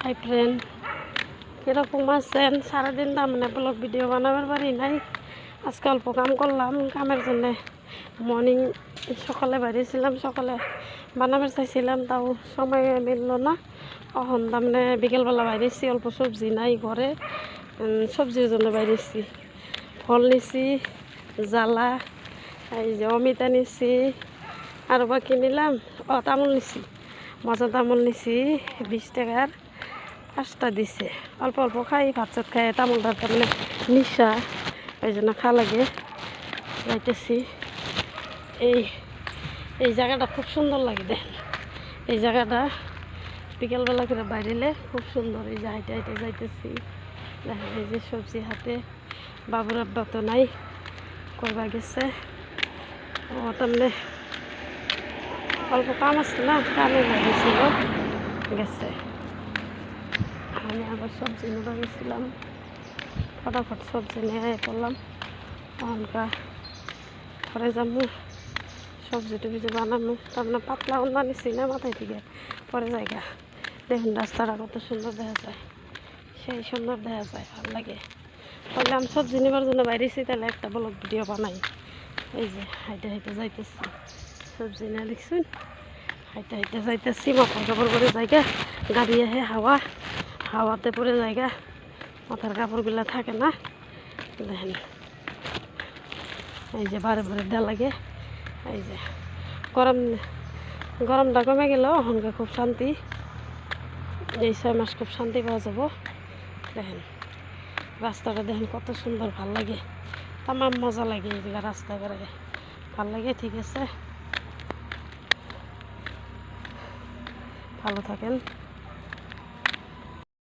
Hi friend, কীরকম আছেন? সারাদিন তো মানে ব্লগ ভিডিও বানাবার পারি নাই। আজকে অল্প কাম করলাম, কামের জন্যে মর্নিং সকালে বেরিয়েছিলাম, সকালে বানাবার চাইছিলাম, তাও সময় মিলল না। এখন তার বিকেলবেলা বাইরেছি, অল্প সবজি নাই ঘরে, সবজির জন্য বাইরেছি। ফল নিছি, জ্বালা, এই যে অমিতা নিছি, আর বাকি নিলাম তামুল নিছি, মজা তামুল নিছি 20 টাকার 5টা দিছে। অল্প অল্প খাই, ভাত চাত খাই, তামুলটা তার নিশা, ওই জন্য খা লাগে। যাইতেছি, এই এই জায়গাটা খুব সুন্দর লাগে, দেখেন এই জায়গাটা বিকেলবেলা করে বাইরেলে খুব সুন্দর। এই যে হাইটে হাইটে যাইতেছি, দেখেন এই যে সবজি হাতে। বাবুর আব্বা তো নাই, কইবা গেছে। ও তাহলে অল্প কাম আছে না, কামে লাগেছিল, গেছে। আমি আবার সবজি নেবা গেছিলাম, ফটাফট সবজি নিয়ে পড়লাম। অনকা পরে যাবো সবজি টবজি বানাবো, তার পাতলা অন্য নিচ্ছি না মাথায় থেকে পরে জায়গা। দেখুন রাস্তাটা কত সুন্দর দেখা যায়, সেই সুন্দর দেখা যায়, ভালো লাগে। তাহলে আমি সবজি নেবার জন্য বাইরেছি, তাহলে একটা ব্লগ ভিডিও বানাই। এই যে হাইটে হাইটে যাইতেছি, সবজি নিয়ে দেখছুন, হাইটে হাইটে যাইতেছি, মাথার কাপড় পরে জায়গা, গাড়ি আহে হাওয়াতে পরে জায়গা, মাথার কাপড়গুলো থাকে না। দেখেন এই যে বারে বারে দেওয়া লাগে। এই যে গরমটা কমে গেল, এখনকার খুব শান্তি, এই 6 মাস খুব শান্তি পাওয়া যাব। দেখেন রাস্তাটা দেখেন কত সুন্দর, ভাল লাগে, আমার মজা লাগে এগুলা রাস্তা করে, ভাল লাগে। ঠিক আছে, ভালো থাকেন।